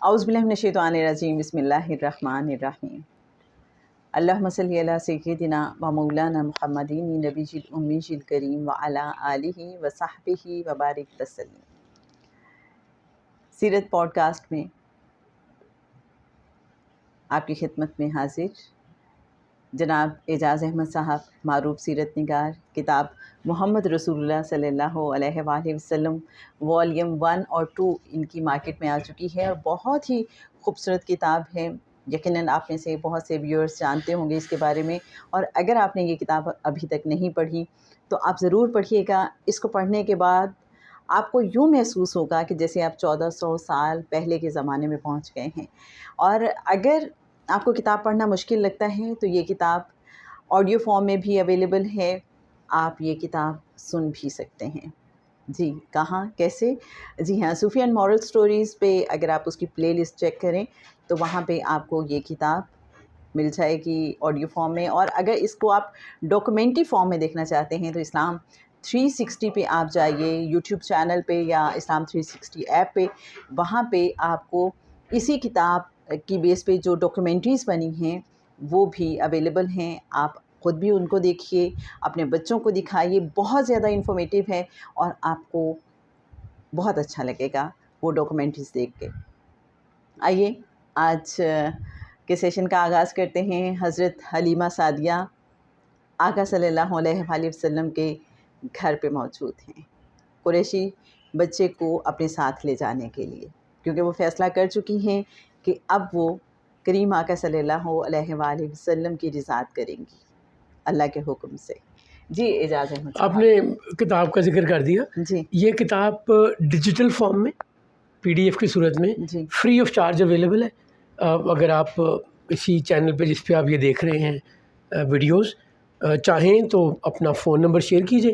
اعوذ باللہ من الشیطان الرجیم، بسم اللہ الرحمن الرحیم۔ اللہم صلی علی سیدنا و مولانا محمد نبی الامی الکریم وعلی آلہ وصحبہ وبارک وسلم۔ سیرت پوڈ کاسٹ میں آپ کی خدمت میں حاضر جناب اعجاز احمد صاحب، معروف سیرت نگار۔ کتاب محمد رسول اللہ صلی اللہ علیہ وآلہ وسلم والیوم 1 اور 2 ان کی مارکیٹ میں آ چکی ہے، اور بہت ہی خوبصورت کتاب ہے۔ یقیناً آپ میں سے بہت سے ویورز جانتے ہوں گے اس کے بارے میں، اور اگر آپ نے یہ کتاب ابھی تک نہیں پڑھی تو آپ ضرور پڑھیے گا۔ اس کو پڑھنے کے بعد آپ کو یوں محسوس ہوگا کہ جیسے آپ 1400 سال پہلے کے زمانے میں پہنچ گئے ہیں۔ اور اگر آپ کو کتاب پڑھنا مشکل لگتا ہے تو یہ کتاب آڈیو فارم میں بھی اویلیبل ہے، آپ یہ کتاب سن بھی سکتے ہیں۔ جی کہاں کیسے؟ جی ہاں، صوفی اینڈ مورل سٹوریز پہ اگر آپ اس کی پلے لسٹ چیک کریں تو وہاں پہ آپ کو یہ کتاب مل جائے گی آڈیو فارم میں۔ اور اگر اس کو آپ ڈاکومنٹری فارم میں دیکھنا چاہتے ہیں تو اسلام 360 پہ آپ جائیے، یوٹیوب چینل پہ یا اسلام 360 ایپ پہ، وہاں پہ آپ کو اسی کتاب کی بیس پہ جو ڈاکومنٹریز بنی ہیں وہ بھی اویلیبل ہیں۔ آپ خود بھی ان کو دیکھیے، اپنے بچوں کو دکھائیے، بہت زیادہ انفارمیٹیو ہے اور آپ کو بہت اچھا لگے گا وہ ڈاکومنٹریز دیکھ کے۔ آئیے آج کے سیشن کا آغاز کرتے ہیں۔ حضرت حلیمہ سعدیہ آقا صلی اللہ علیہ وآلہ وسلم کے گھر پہ موجود ہیں، قریشی بچے کو اپنے ساتھ لے جانے کے لیے، کیونکہ وہ فیصلہ کر چکی ہیں کہ اب وہ کریم آقا صلی اللہ علیہ وآلہ وسلم کی رضاعت کریں گی اللہ کے حکم سے۔ جی اعجاز احمد صاحب، آپ نے کتاب کا ذکر کر دیا۔ جی یہ کتاب ڈیجیٹل فارم میں PDF کی صورت میں جی فری آف چارج اویلیبل ہے۔ اگر آپ اسی چینل پہ جس پہ آپ یہ دیکھ رہے ہیں ویڈیوز چاہیں تو اپنا فون نمبر شیئر کیجئے،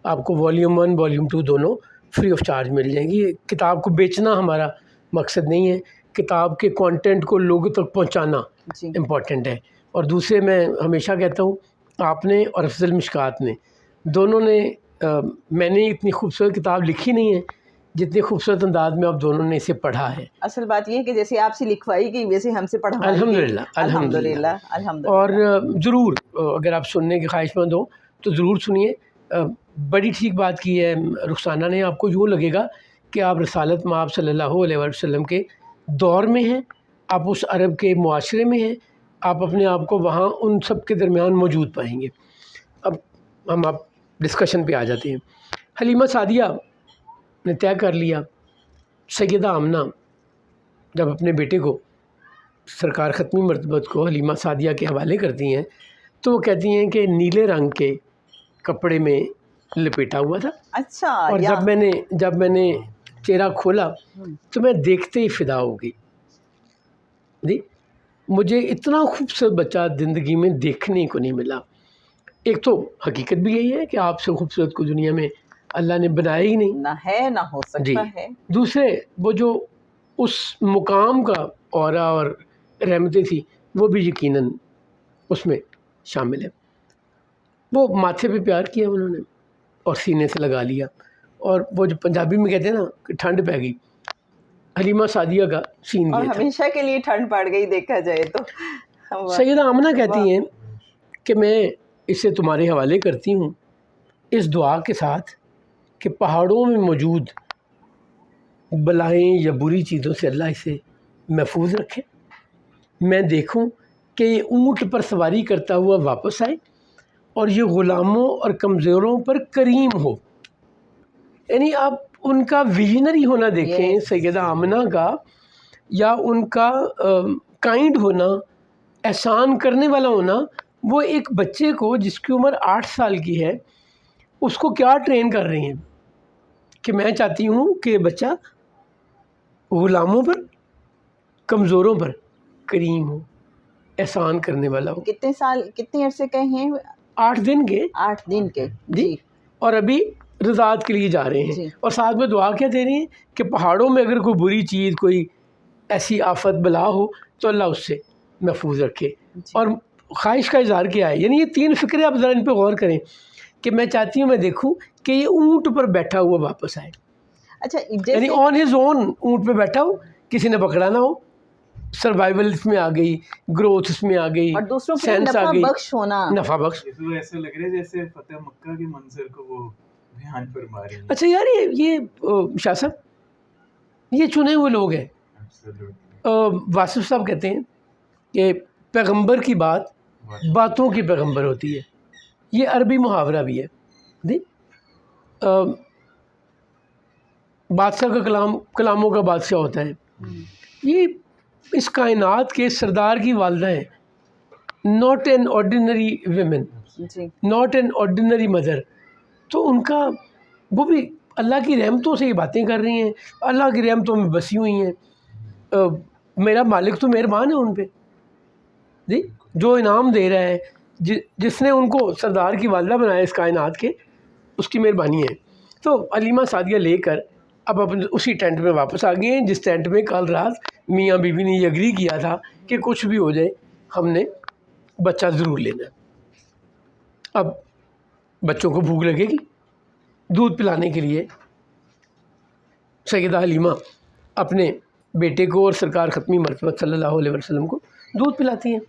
آپ کو والیوم 1 والیوم 2 دونوں فری آف چارج مل جائیں گی۔ کتاب کو بیچنا ہمارا مقصد نہیں ہے، کتاب کے کانٹینٹ کو لوگوں تک پہنچانا جی امپورٹنٹ ہے۔ اور دوسرے میں ہمیشہ کہتا ہوں، آپ نے اور افضل مشکات نے دونوں نے میں نے اتنی خوبصورت کتاب لکھی نہیں ہے جتنے خوبصورت انداز میں آپ دونوں نے اسے پڑھا ہے۔ اصل بات یہ ہے کہ جیسے آپ سے لکھوائی گئی ویسے ہم سے پڑھوائی گئی۔ الحمدللہ الحمدللہ الحمدللہ۔ اور ضرور اگر آپ سننے کے خواہش مند ہوں تو ضرور سنیے۔ بڑی ٹھیک بات کی ہے رخسانہ نے، آپ کو یوں لگے گا کہ آپ رسالت مآب صلی اللہ علیہ وسلم کے دور میں ہیں، آپ اس عرب کے معاشرے میں ہیں، آپ اپنے آپ کو وہاں ان سب کے درمیان موجود پائیں گے۔ اب ہم آپ ڈسکشن پہ آ جاتے ہیں۔ حلیمہ سعدیہ نے طے کر لیا، سیدہ آمنہ جب اپنے بیٹے کو سرکار ختمی مرتبت کو حلیمہ سعدیہ کے حوالے کرتی ہیں تو وہ کہتی ہیں کہ نیلے رنگ کے کپڑے میں لپیٹا ہوا تھا، اچھا، اور جب میں نے چہرہ کھولا تو میں دیکھتے ہی فدا ہو گئی۔ جی مجھے اتنا خوبصورت بچہ زندگی میں دیکھنے کو نہیں ملا۔ ایک تو حقیقت بھی یہی ہے کہ آپ سے خوبصورت کو دنیا میں اللہ نے بنایا ہی نہیں، نہ ہے نہ ہو جی۔ سکتا ہے۔ دوسرے وہ جو اس مقام کا اورا اور رحمتیں تھی وہ بھی یقیناً اس میں شامل ہے۔ وہ ماتھے پہ پیار کیا انہوں نے اور سینے سے لگا لیا، اور وہ جو پنجابی میں کہتے ہیں نا کہ ٹھنڈ پہ گئی، حلیمہ سعدیہ کا سین اور یہ تھا۔ ہمیشہ کے لیے ٹھنڈ پڑ گئی دیکھا جائے تو۔ سیدہ آمنہ کہتی ہیں کہ میں اسے تمہارے حوالے کرتی ہوں اس دعا کے ساتھ کہ پہاڑوں میں موجود بلائیں یا بری چیزوں سے اللہ اسے محفوظ رکھے، میں دیکھوں کہ یہ اونٹ پر سواری کرتا ہوا واپس آئے اور یہ غلاموں اور کمزوروں پر کریم ہو۔ یعنی آپ ان کا ویژنری ہونا دیکھیں سیدہ آمنہ کا، یا ان کا کائنڈ ہونا، احسان کرنے والا ہونا۔ وہ ایک بچے کو جس کی عمر 8 سال کی ہے اس کو کیا ٹرین کر رہی ہیں کہ میں چاہتی ہوں کہ یہ بچہ غلاموں پر کمزوروں پر کریم ہو، احسان کرنے والا ہو۔ کتنے سال کتنے عرصے کے ہیں؟ 8 دن کے 8 دن کے۔ جی، اور ابھی رضاعت کے لیے جا رہے ہیں، جی۔ اور ساتھ میں دعا کیا دے رہے ہیں کہ پہاڑوں میں اگر کوئی بری چیز، کوئی ایسی آفت بلا ہو تو اللہ اس سے محفوظ رکھے۔ اور خواہش کا اظہار کیا ہے، یعنی یہ 3 فکرے آپ ذرا ان پہ غور کریں کہ میں چاہتی ہوں میں دیکھوں کہ یہ اونٹ پر بیٹھا ہوا واپس آئے، اچھا یعنی آن ہز اون اونٹ پہ بیٹھا ہو، کسی نے پکڑا نہ ہو. سروائیول اس میں آ گئی, گروتھ اس میں آ گئی, اور دوسروں کے سینس آ نفع گئی, بخش ہونا. نفع بخش. ایسا لگ رہا ہے جیسے فتح مکہ کے منظر کو وہ بیان فرما رہے ہیں. اچھا یار یہ شاہ صاحب یہ چنے ہوئے لوگ ہیں. واصف صاحب کہتے ہیں کہ پیغمبر کی بات باتوں کی پیغمبر ہوتی ہے. یہ عربی محاورہ بھی ہے. بادشاہ کا کلام کلاموں کا بادشاہ ہوتا ہے. یہ اس کائنات کے سردار کی والدہ ہیں. Not an ordinary women, not an ordinary mother. تو ان کا وہ بھی اللہ کی رحمتوں سے یہ باتیں کر رہی ہیں, اللہ کی رحمتوں میں بسی ہوئی ہیں. میرا مالک تو مہربان ہے ان پہ جی, جو انعام دے رہا ہے, جس نے ان کو سردار کی والدہ بنایا اس کائنات کے, اس کی مہربانی ہے. تو حلیمہ سعدیہ لے کر اب اپنے اسی ٹینٹ میں واپس آ گئے ہیں جس ٹینٹ میں کل رات میاں بیوی نے یہ اگری کیا تھا کہ کچھ بھی ہو جائے ہم نے بچہ ضرور لینا. اب بچوں کو بھوک لگے گی, دودھ پلانے کے لیے سیدہ حلیمہ اپنے بیٹے کو اور سرکار ختمی مرتبہ صلی اللہ علیہ وسلم کو دودھ پلاتی ہیں.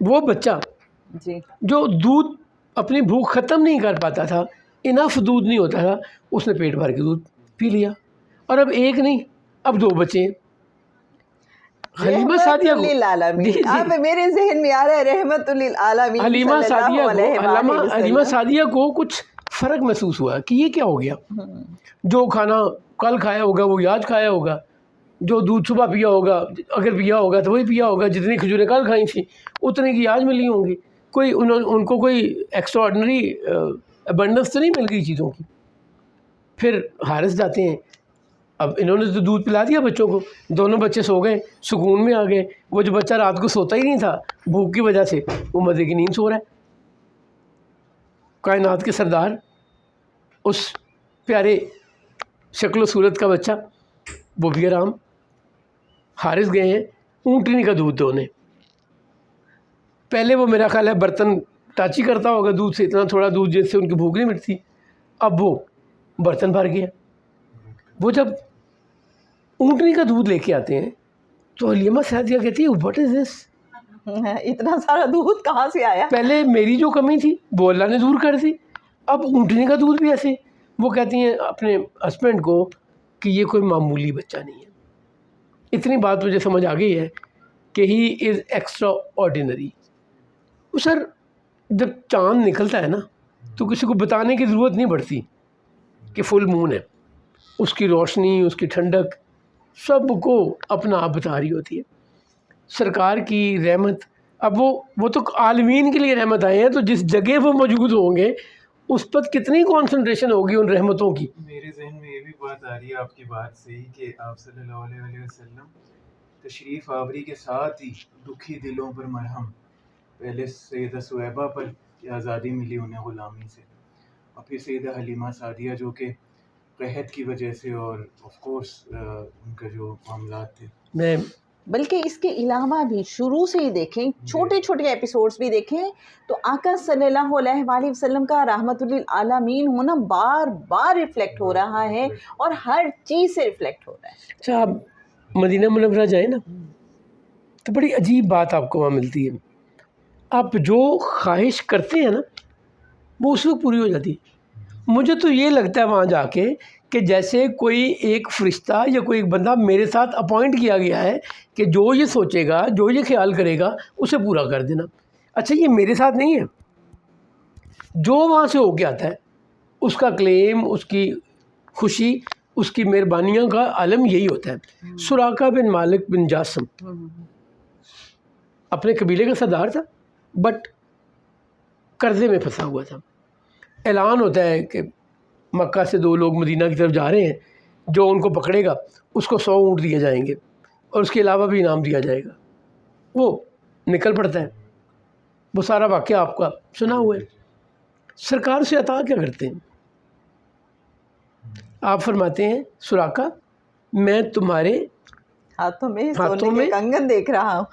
وہ بچہ جی جو دودھ اپنی بھوک ختم نہیں کر پاتا تھا, انف دودھ نہیں ہوتا تھا, اس نے پیٹ بھر کے دودھ پی لیا. اور اب ایک نہیں, اب 2 بچے ہیں. حلیمہ سعدیہ کو اب میرے ذہن میں آ رہا ہے رحمت للعالمین حلیمہ سعدیہ کو کچھ فرق محسوس ہوا کہ یہ کیا ہو گیا. جو کھانا کل کھایا ہوگا وہ آج کھایا ہوگا, جو دودھ صبح پیا ہوگا اگر پیا ہوگا تو وہی پیا ہوگا, جتنی کھجوریں کل کھائی تھیں اتنے کی آج ملی ہوں گی. ان کو کوئی ایکسٹرا آرڈنری ابنڈنس تو نہیں مل گئی چیزوں کی. پھر حارث جاتے ہیں, اب انہوں نے تو دودھ پلا دیا بچوں کو, دونوں بچے سو گئے, سکون میں آ گئے. وہ جو بچہ رات کو سوتا ہی نہیں تھا بھوک کی وجہ سے, وہ مزے کی نیند سو رہا ہے. کائنات کے سردار, اس پیارے شکل و صورت کا بچہ, وہ بھی آرام. حارث گئے ہیں اونٹنی کا دودھ دونے. پہلے وہ میرا خیال ہے برتن ٹاچی کرتا ہوگا دودھ سے, اتنا تھوڑا دودھ جس سے ان کی بھوک نہیں مٹتی. اب وہ برتن بھر گیا. وہ جب اونٹنی کا دودھ لے کے آتے ہیں تو حلیمہ سعدیہ کہتی ہے واٹ از دس, اتنا سارا دودھ کہاں سے آیا؟ پہلے میری جو کمی تھی وہ اللہ نے دور کر دی, اب اونٹنی کا دودھ بھی ایسے. وہ کہتی ہیں اپنے ہسبینڈ کو کہ یہ کوئی معمولی بچہ نہیں ہے. اتنی بات مجھے سمجھ آ گئی ہے کہ ہی از ایکسٹرا آرڈینری. سر جب چاند نکلتا ہے نا تو کسی کو بتانے کی ضرورت نہیں پڑتی کہ فل مون ہے. اس کی روشنی, اس کی ٹھنڈک سب کو اپنا آپ بتا رہی ہوتی ہے. سرکار کی رحمت, اب وہ تو عالمین کے لیے رحمت آئے ہیں, تو جس جگہ وہ موجود ہوں گے اس پر کتنی کانسنٹریشن ہوگی ان رحمتوں کی. میرے ذہن میں یہ بھی بات آ رہی ہے آپ کی بات سے ہی کہ آپ صلی اللہ علیہ وسلم تشریف آوری کے ساتھ ہی دکھی دلوں پر مرہم. پہلے سیدہ سویبہ پر آزادی ملی انہیں غلامی سے, اور پھر سیدہ حلیمہ سعدیہ جو کہ قحط کی وجہ سے, اور آف کورس ان کا جو معاملات تھے. میں بلکہ اس کے علاوہ بھی شروع سے ہی دیکھیں, چھوٹے چھوٹے ایپیسوڈز بھی دیکھیں تو آقا صلی اللہ علیہ وآلہ وسلم کا رحمت للعالمین ہونا بار بار ریفلیکٹ ہو رہا ہے, اور ہر چیز سے ریفلیکٹ ہو رہا ہے. اچھا, آپ مدینہ منورہ جائیں نا تو بڑی عجیب بات آپ کو وہاں ملتی ہے. آپ جو خواہش کرتے ہیں نا وہ اس وقت پوری ہو جاتی ہے. مجھے تو یہ لگتا ہے وہاں جا کے کہ جیسے کوئی ایک فرشتہ یا کوئی ایک بندہ میرے ساتھ اپوائنٹ کیا گیا ہے کہ جو یہ سوچے گا, جو یہ خیال کرے گا, اسے پورا کر دینا. اچھا, یہ میرے ساتھ نہیں ہے, جو وہاں سے ہو کے آتا ہے اس کا کلیم, اس کی خوشی, اس کی مہربانیوں کا عالم یہی ہوتا ہے. سراقہ بن مالک بن جاسم اپنے قبیلے کا سردار تھا, بٹ قرضے میں پھنسا ہوا تھا. اعلان ہوتا ہے کہ مکہ سے 2 لوگ مدینہ کی طرف جا رہے ہیں, جو ان کو پکڑے گا اس کو 100 اونٹ دیے جائیں گے, اور اس کے علاوہ بھی انعام دیا جائے گا. وہ نکل پڑتا ہے. وہ سارا واقعہ آپ کا سنا ہوا ہے. سرکار سے عطا کیا کرتے ہیں؟ آپ فرماتے ہیں سراقہ میں تمہارے ہاتھوں میں سونے کے کنگن دیکھ رہا ہوں.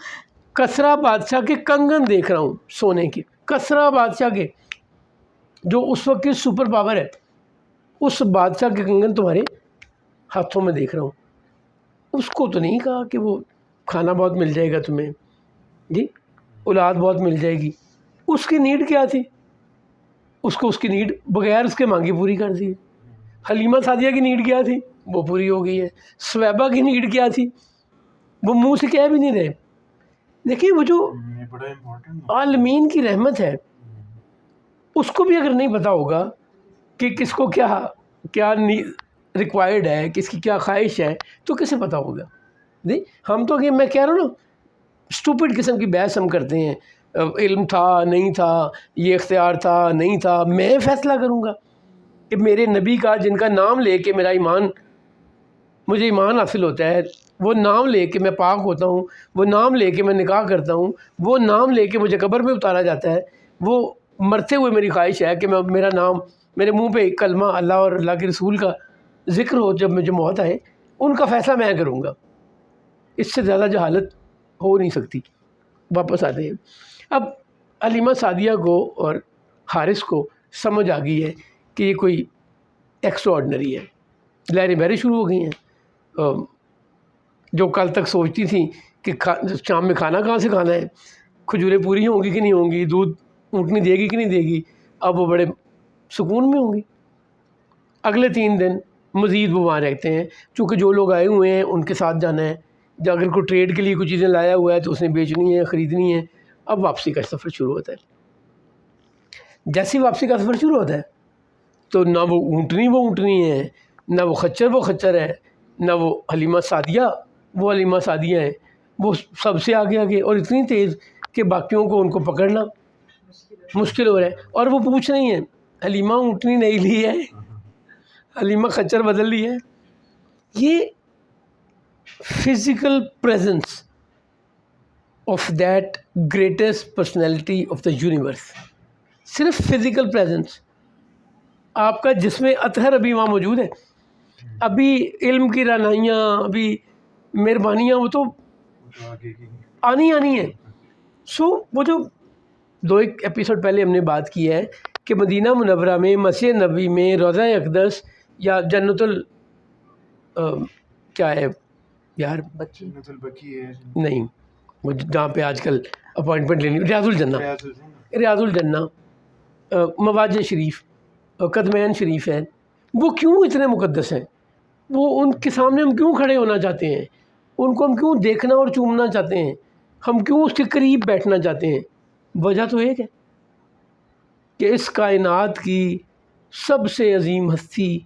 کسرا بادشاہ کے کنگن دیکھ رہا ہوں سونے کے. کسرا بادشاہ کے, جو اس وقت کی سپر پاور ہے, اس بادشاہ کے کنگن تمہارے ہاتھوں میں دیکھ رہا ہوں. اس کو تو نہیں کہا کہ وہ کھانا بہت مل جائے گا تمہیں, جی اولاد بہت مل جائے گی. اس کی نیڈ کیا تھی؟ اس کو اس کی نیڈ بغیر اس کے مانگی پوری کر دی. حلیمہ سعدیہ کی نیڈ کیا تھی؟ وہ پوری ہو گئی ہے. سویبہ کی نیڈ کیا تھی؟ وہ منہ سے کہہ بھی نہیں رہے. دیکھیے وہ جو یہ بڑا امپورٹنٹ عالمین کی رحمت ہے, اس کو بھی اگر نہیں پتا ہوگا کہ کس کو کیا کیا ریکوائرڈ ہے, کس کی کیا خواہش ہے, تو کسے پتہ ہوگا؟ جی ہم تو کہ میں کہہ رہا ہوں نا, اسٹوپڈ قسم کی بحث ہم کرتے ہیں, علم تھا نہیں تھا, یہ اختیار تھا نہیں تھا. میں فیصلہ کروں گا کہ میرے نبی کا, جن کا نام لے کے میرا ایمان, مجھے ایمان حاصل ہوتا ہے, وہ نام لے کے میں پاک ہوتا ہوں, وہ نام لے کے میں نکاح کرتا ہوں, وہ نام لے کے مجھے قبر میں اتارا جاتا ہے, وہ مرتے ہوئے میری خواہش ہے کہ میں میرا نام, میرے منہ پہ کلمہ اللہ اور اللہ کے رسول کا ذکر ہو جب مجھے موت آئے. ان کا فیصلہ میں کروں گا. اس سے زیادہ جہالت ہو نہیں سکتی. واپس آتے ہیں. اب حلیمہ سعدیہ کو اور حارث کو سمجھ آ گئی ہے کہ یہ کوئی ایکسٹرا آرڈنری ہے. لہریں بہریں شروع ہو گئی ہیں. جو کل تک سوچتی تھیں کہ شام میں کھانا کہاں سے کھانا ہے, کھجوریں پوری ہوں گی کہ نہیں ہوں گی, دودھ اونٹنی دے گی کہ نہیں دے گی, اب وہ بڑے سکون میں ہوں گی. اگلے 3 دن مزید وہ وہاں رہتے ہیں, چونکہ جو لوگ آئے ہوئے ہیں ان کے ساتھ جانا ہے. اگر کوئی ٹریڈ کے لیے کوئی چیزیں لایا ہوا ہے تو اس نے بیچنی ہے, خریدنی ہے. اب واپسی کا سفر شروع ہوتا ہے. جیسی واپسی کا سفر شروع ہوتا ہے تو نہ وہ اونٹنی ہے, نہ وہ خچر ہے, نہ وہ حلیمہ سعدیہ وہ حلیمہ سعدیہ ہیں. وہ سب سے آگے اور اتنی تیز کہ باقیوں کو ان کو پکڑنا مشکل ہو رہا ہے. اور وہ پوچھ رہی ہیں, حلیمہ اونٹنی نہیں لی ہے, حلیمہ خچر بدل لی ہے. یہ physical presence of that greatest personality of the universe, صرف فزیکل پریزنس. آپ کا جسم اطہر ابھی وہاں موجود ہے, ابھی علم کی رعنائیاں, ابھی مہربانیاں وہ تو آنی ہیں. وہ جو 2 ایپیسوڈ پہلے ہم نے بات کی ہے کہ مدینہ منورہ میں, مسجد نبوی میں, روضہ اقدس یا جنت کیا ہے یار, جنت البقیع ہے نہیں وہ جہاں پہ آج کل اپوائنٹمنٹ لینی, ریاض الجنہ, مواج شریف, قدمین شریف ہے. وہ کیوں اتنے مقدس ہیں؟ وہ ان کے سامنے ہم کیوں کھڑے ہونا چاہتے ہیں؟ ان کو ہم کیوں دیکھنا اور چومنا چاہتے ہیں؟ ہم کیوں اس کے قریب بیٹھنا چاہتے ہیں؟ وجہ تو ایک ہے کہ اس کائنات کی سب سے عظیم ہستی,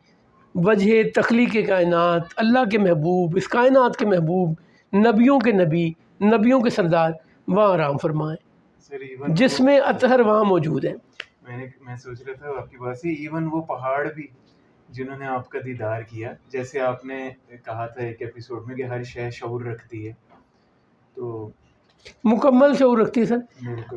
وجہ تخلیق کائنات, اللہ کے محبوب, اس کائنات کے محبوب, نبیوں کے نبی, نبیوں کے سردار وہاں آرام فرمائیں, جس میں اطہر وہاں موجود ہے. میں سوچ رہا تھا آپ کی بات سے, ایون وہ پہاڑ بھی جنہوں نے آپ کا دیدار کیا, جیسے آپ نے کہا تھا ایک ایپیسوڈ میں کہ ہر شے شعور رکھتی ہے, تو مکمل شعور رکھتی ہے سر.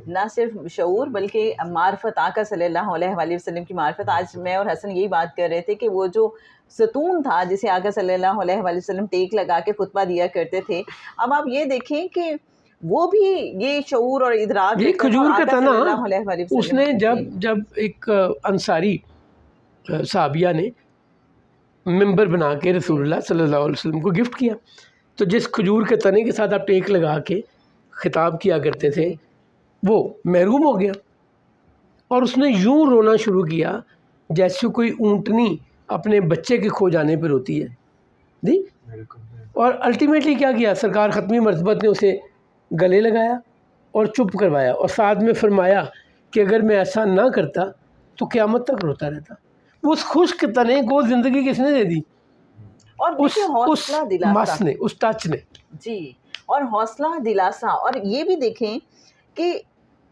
نہ صرف شعور بلکہ معرفت, آقا صلی اللہ علیہ وآلہ وسلم کی معرفت. آج میں اور حسن یہی بات کر رہے تھے کہ وہ جو ستون تھا جسے آقا صلی اللہ علیہ وآلہ وسلم ٹیک لگا کے خطبہ دیا کرتے تھے, اب آپ یہ دیکھیں کہ وہ بھی یہ شعور اور ادراک, یہ کھجور کا تنا اس نے جب ایک انصاری صحابیہ نے ممبر بنا کے رسول اللہ صلی اللہ علیہ وسلم کو گفٹ کیا, تو جس کھجور کے تنے کے ساتھ آپ ٹیک لگا کے خطاب کیا کرتے تھے وہ محروم ہو گیا, اور اس نے یوں رونا شروع کیا جیسے کوئی اونٹنی اپنے بچے کے کھو جانے پر روتی ہے. جی, اور الٹیمیٹلی کیا کیا, سرکار ختمی مرتبت نے اسے گلے لگایا اور چپ کروایا, اور ساتھ میں فرمایا کہ اگر میں ایسا نہ کرتا تو قیامت تک روتا رہتا. اس خشک تنے کو زندگی کس نے دے دی؟ اور اس مس نے, اس ٹچ نے. جی, اور حوصلہ دلاسا. اور یہ بھی دیکھیں کہ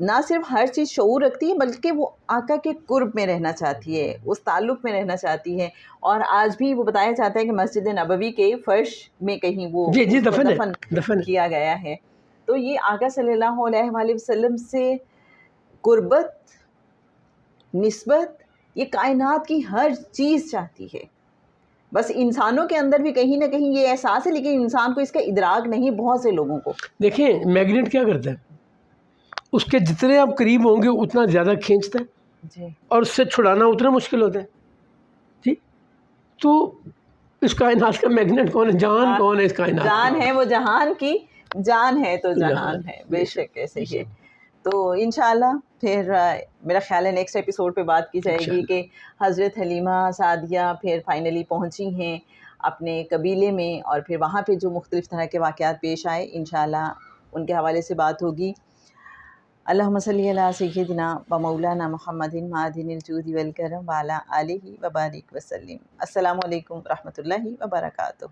نہ صرف ہر چیز شعور رکھتی ہے بلکہ وہ آقا کے قرب میں رہنا چاہتی ہے, اس تعلق میں رہنا چاہتی ہے. اور آج بھی وہ بتایا جاتا ہے کہ مسجد نبوی کے فرش میں کہیں وہ دفن کیا گیا ہے. تو یہ آقا صلی اللہ علیہ وآلہ وسلم سے قربت, نسبت, یہ کائنات کی ہر چیز چاہتی ہے. بس انسانوں کے اندر بھی کہیں نہ کہیں یہ احساس ہے, لیکن انسان کو اس کا ادراک نہیں, بہت سے لوگوں کو. دیکھیں میگنیٹ کیا کرتا ہے, اس کے جتنے آپ قریب ہوں گے اتنا زیادہ کھینچتا ہے, جی, اور اس سے چھڑانا اتنا مشکل ہوتا ہے. جی, تو اس کائنات کا میگنیٹ کون ہے؟ جان کون ہے اس کائنات؟ جان ہے وہ، جہان کی جان ہے تو جہان ہے، بے شک ایسے ہی۔ تو انشاءاللہ پھر میرا خیال ہے نیکسٹ ایپیسوڈ پہ بات کی جائے گی کہ حضرت حلیمہ سعدیہ پھر فائنلی پہنچی ہیں اپنے قبیلے میں، اور پھر وہاں پہ جو مختلف طرح کے واقعات پیش آئے انشاءاللہ ان کے حوالے سے بات ہوگی۔ اللہم صلی علی سیدنا و مولانا محمد معدن الجود والکرم وعلی آلہ وبارک وسلم۔ السلام علیکم ورحمۃ اللہ وبرکاتہ۔